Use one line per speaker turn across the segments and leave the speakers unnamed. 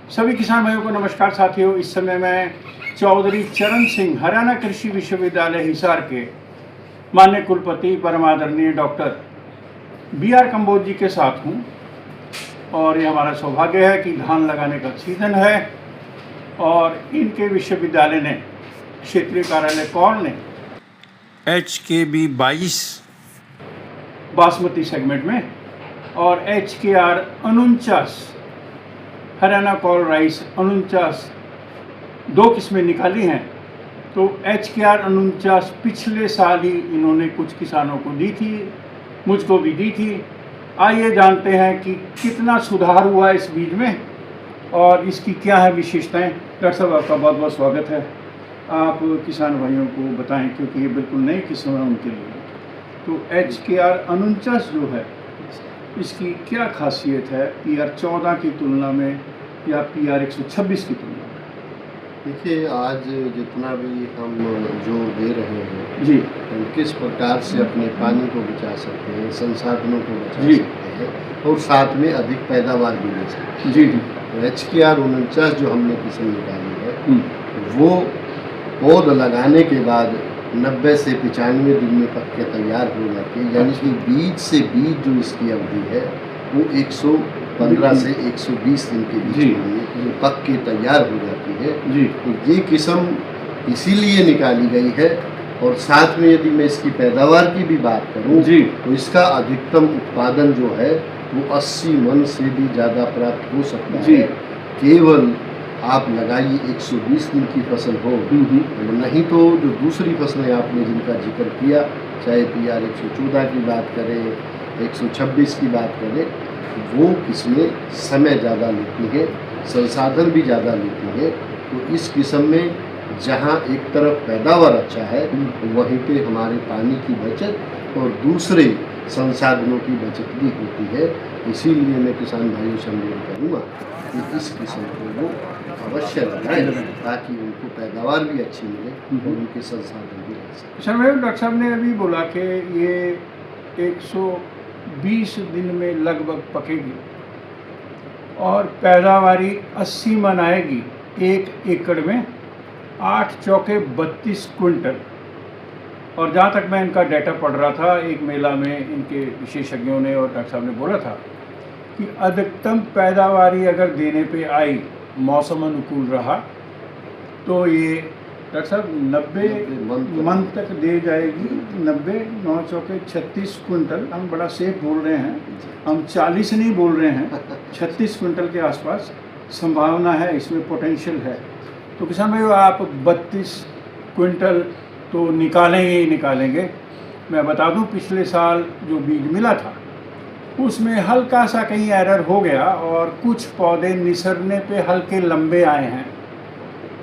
सभी किसान भाइयों को नमस्कार साथियों। इस समय मैं चौधरी चरण सिंह हरियाणा कृषि विश्वविद्यालय हिसार के माननीय कुलपति परमादरणीय डॉक्टर BR कंबोज जी के साथ हूं और ये हमारा सौभाग्य है कि धान लगाने का सीजन है और इनके विश्वविद्यालय ने क्षेत्रीय कार्यालय कौल ने HKB 22 बासमती सेगमेंट में और HKR 49 हरियाणा कॉल राइस 49 दो किस्में निकाली हैं। तो HKR 49 पिछले साल ही इन्होंने कुछ किसानों को दी थी, मुझको भी दी थी। आइए जानते हैं कि कितना सुधार हुआ इस बीज में और इसकी क्या है विशेषताएं। डॉक्टर साहब आपका बहुत बहुत स्वागत है। आप किसान भाइयों को बताएं क्योंकि ये बिल्कुल नई किस्म है उनके लिए। तो HKR 49 जो है इसकी क्या खासियत है PR 14 की तुलना में या PR 126 की तुलना में?
देखिए, आज जितना भी हम जोर दे रहे हैं
जी,
हम किस प्रकार से अपने पानी को बचा सकते हैं, संसाधनों को बचा
जी।
सकते हैं और साथ में अधिक पैदावार भी ले सकते हैं।
जी जी।
तो HKR 49 जो हमने किस्म निकाली है वो पौध लगाने के बाद 90 से 95 दिन में पक के तैयार हो जाती है। यानी कि बीज से बीज जो इसकी अवधि है वो 115 से 120 दिन के बीच में पक के तैयार हो जाती है।
जी।
तो ये किस्म इसीलिए निकाली गई है और साथ में यदि मैं इसकी पैदावार की भी बात करूं
जी।
तो इसका अधिकतम उत्पादन जो है वो 80 मन से भी ज़्यादा प्राप्त हो सकता
जी।
है। केवल आप लगाइए 120 दिन की फसल हो, नहीं तो जो दूसरी फसलें आपने जिनका जिक्र किया, चाहे PR 114 की बात करें, 126 की बात करें, वो किस्में समय ज़्यादा लेती हैं, संसाधन भी ज़्यादा लेती हैं। तो इस किस्म में जहाँ एक तरफ पैदावार अच्छा है वहीं पे हमारे पानी की बचत और दूसरे संसाधनों की बचत भी होती है। इसीलिए मैं किसान भाइयों से अनुरोध करूँगा कि इस किस्म को वो अवश्य लगाएं ताकि उनको पैदावार भी अच्छी मिले और उनके संसाधन भी अच्छे।
सर मैं डॉक्टर साहब ने अभी बोला कि ये 120 दिन में लगभग पकेगी और पैदावारी 80 मन आएगी 1 एकड़ में, 8 चौके 32 क्विंटल। और जहाँ तक मैं इनका डाटा पढ़ रहा था, एक मेला में इनके विशेषज्ञों ने और डॉक्टर साहब ने बोला था कि अधिकतम पैदावारी अगर देने पे आई, मौसम अनुकूल रहा, तो ये डॉक्टर साहब 90 मन तक दे जाएगी। 90 9 चौके 36 क्विंटल। हम बड़ा सेफ बोल रहे हैं, हम 40 नहीं बोल रहे हैं, 36 क्विंटल के आसपास संभावना है, इसमें पोटेंशियल है। तो किसान भाई आप 32 क्विंटल तो निकालेंगे ही निकालेंगे। मैं बता दूं पिछले साल जो बीज मिला था उसमें हल्का सा कहीं एरर हो गया और कुछ पौधे निसरने पे हल्के लंबे आए हैं,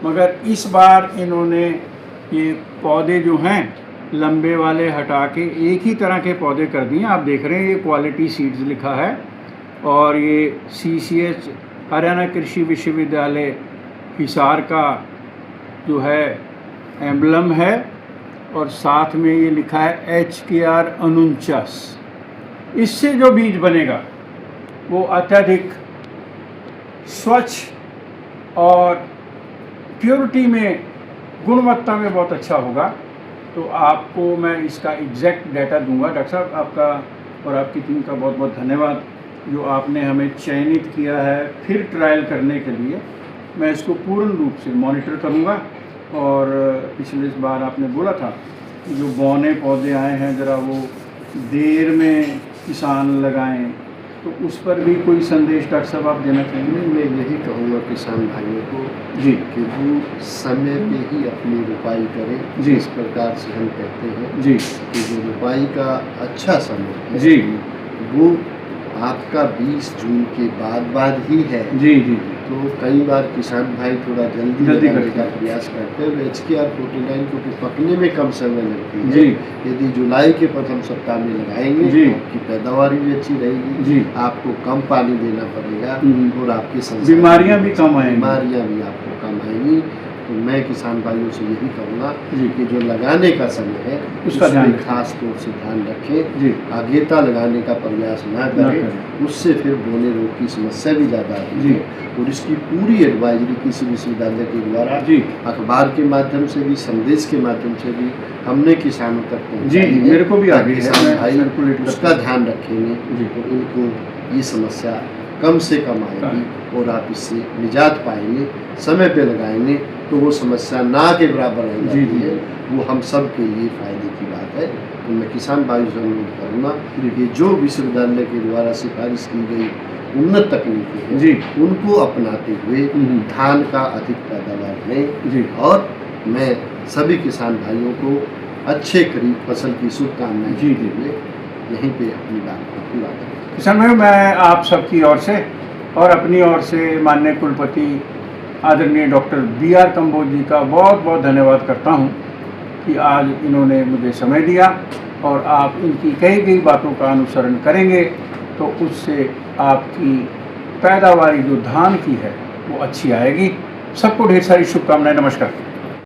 मगर इस बार इन्होंने ये पौधे जो हैं लंबे वाले हटा के एक ही तरह के पौधे कर दिए। आप देख रहे हैं ये क्वालिटी सीड्स लिखा है और ये CCH हरियाणा कृषि विश्वविद्यालय हिसार का जो है एम्बलम है और साथ में ये लिखा है HKR 49। इससे जो बीज बनेगा वो अत्यधिक स्वच्छ और प्योरिटी में, गुणवत्ता में बहुत अच्छा होगा। तो आपको मैं इसका एग्जैक्ट डाटा दूंगा। डॉक्टर साहब आपका और आपकी टीम का बहुत बहुत धन्यवाद जो आपने हमें चयनित किया है फिर ट्रायल करने के लिए। मैं इसको पूर्ण रूप से मॉनिटर करूंगा और पिछले बार आपने बोला था कि जो बौने पौधे आए हैं ज़रा वो देर में किसान लगाएं, तो उस पर भी कोई संदेश डॉक्टर साहब आप देना चाहेंगे?
मैं यही कहूँगा किसान भाइयों को
जी
कि वो समय पे ही अपनी रुपाई करें।
जी।
इस प्रकार से हम कहते हैं
जी
कि जो रुपाई का अच्छा समय है
जी
वो आपका 20 जून के बाद ही है।
जी जी जी।
तो कई बार किसान भाई थोड़ा जल्दी
जल्दी
लगाने
करते
का
हैं।
प्रयास करते हैं। HKR 49 क्योंकि पकने में कम समय लगती है।
जी।
यदि जुलाई के प्रथम सप्ताह में लगाएंगे
जी।
तो आपकी पैदावार भी अच्छी रहेगी,
जी।
आपको कम पानी देना पड़ेगा और आपकी
बीमारियां भी कम आएंगी।
बीमारियां भी आपको कम आएंगी तो मैं किसान भाइयों से यही कहूँगा
जी।
कि जो लगाने का समय है
उसका ध्यान
उसमें
रखें।
खास तौर से ध्यान रखें,
जी।
आगेता लगाने का प्रयास ना करें,
करें।
उससे फिर बोने रोग की समस्या भी ज़्यादा आती
जी।
है। और इसकी पूरी एडवाइजरी किसी विश्वविद्यालय के द्वारा
जी।
अखबार के माध्यम से भी, संदेश के माध्यम से भी हमने किसानों तक
जी,
पहुँचाई है,
मेरे को भी आ
ताकि
गई है,
किसान
मैं
भाई
सर्कुलेट करता
उसका
हूँ।
ध्यान रखेंगे
जी।
तो उनको ये समस्या कम से कम आएगी और आप इससे निजात पाएंगे। समय पे लगाएंगे तो वो समस्या ना के बराबर रह
जी,
जाती
जी।
है, वो हम सब के लिए फायदे की बात है। तो मैं किसान भाइयों से अनुरोध करूँगा कि जो विश्वविद्यालय के द्वारा सिफारिश की गई उन्नत तकनीकें
जी।
हैं उनको अपनाते हुए धान का अधिक पैदावार लें।
जी।
और मैं सभी किसान भाइयों को अच्छे खरीफ फसल की शुभकामनाएं
जी,
देते
जी।
हुए यहीं पे अपनी बात को पूरा करें।
किसान भाइयों, मैं आप सबकी ओर से और अपनी ओर से माननीय कुलपति आदरणीय डॉक्टर B.R. कंबोज जी का बहुत बहुत धन्यवाद करता हूं कि आज इन्होंने मुझे समय दिया और आप इनकी कही गई बातों का अनुसरण करेंगे तो उससे आपकी पैदावारी जो धान की है वो अच्छी आएगी। सबको ढेर सारी शुभकामनाएं। नमस्कार।